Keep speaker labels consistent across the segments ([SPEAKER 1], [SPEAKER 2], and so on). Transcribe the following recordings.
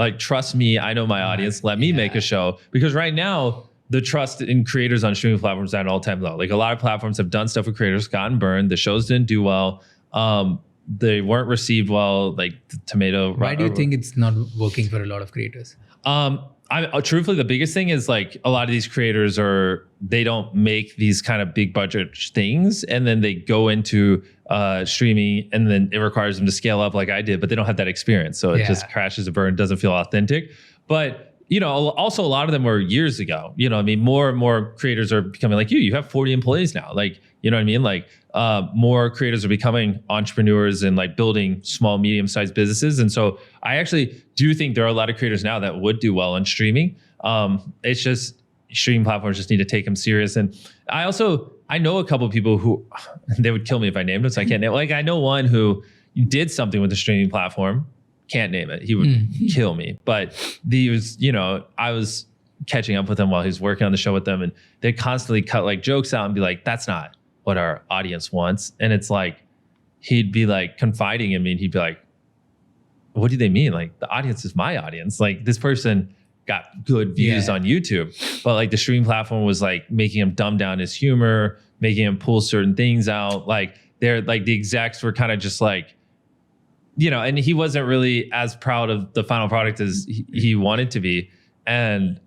[SPEAKER 1] Like, trust me, I know my audience. Let me make a show. Because right now, the trust in creators on streaming platforms is at an all-time low. Like, a lot of platforms have done stuff with creators, gotten burned. The shows didn't do well. They weren't received well. Like Tomato.
[SPEAKER 2] Why do you think it's not working for a lot of creators?
[SPEAKER 1] Truthfully, the biggest thing is like a lot of these creators they don't make these kind of big budget things, and then they go into streaming, and then it requires them to scale up like I did, but they don't have that experience, so it just crashes and burns, doesn't feel authentic. But also a lot of them were years ago. I mean, more and more creators are becoming like you. You have 40 employees now. Like, you know what I mean? Like, more creators are becoming entrepreneurs and like building small, medium-sized businesses. And so I actually do think there are a lot of creators now that would do well in streaming. It's just streaming platforms just need to take them serious. And I know a couple of people who they would kill me if I named them, so I can't name. Like, I know one who did something with the streaming platform. Can't name it. He would kill me. But I was catching up with him while he was working on the show with them, and they'd constantly cut like jokes out and be like, that's not what our audience wants. And it's like, he'd be like confiding in me, and he'd be like, what do they mean? Like, the audience is my audience. Like, this person got good views on YouTube, but like the streaming platform was like making him dumb down his humor, making him pull certain things out. Like, they're like, the execs were kind of just like, and he wasn't really as proud of the final product as he wanted to be. And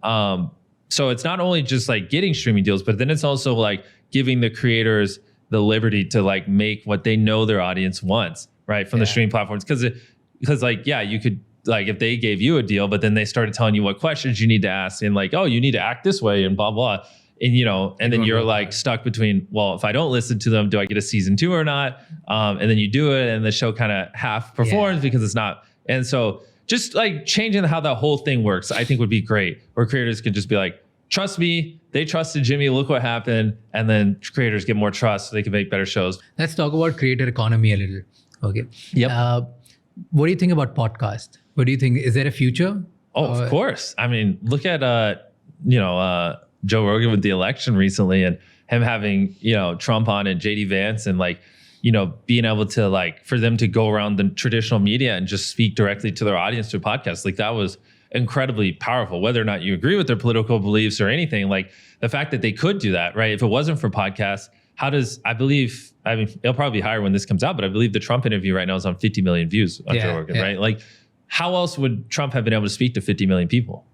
[SPEAKER 1] so it's not only just like getting streaming deals, but then it's also like giving the creators the liberty to like make what they know their audience wants, right? From the streaming platforms. Because like, you could, like, if they gave you a deal, but then they started telling you what questions you need to ask, and like, oh, you need to act this way and blah, blah. And, and then you're like stuck between, well, if I don't listen to them, do I get a season 2 or not? And then you do it, and the show kind of half performs because it's not. And so just like changing how that whole thing works, I think would be great, where creators could just be like, trust me, they trusted Jimmy, look what happened. And then creators get more trust so they can make better shows.
[SPEAKER 2] Let's talk about creator economy a little. Okay.
[SPEAKER 1] Yep.
[SPEAKER 2] What do you think about podcast? What do you think? Is there a future?
[SPEAKER 1] Oh, of course. I mean, look at, Joe Rogan with the election recently, and him having, Trump on and JD Vance, and like, being able to like, for them to go around the traditional media and just speak directly to their audience through podcasts. Like, that was incredibly powerful, whether or not you agree with their political beliefs or anything. Like, the fact that they could do that, right? If it wasn't for podcasts, it'll probably be higher when this comes out, but I believe the Trump interview right now is on 50 million views on Joe Rogan, right? Like, how else would Trump have been able to speak to 50 million people?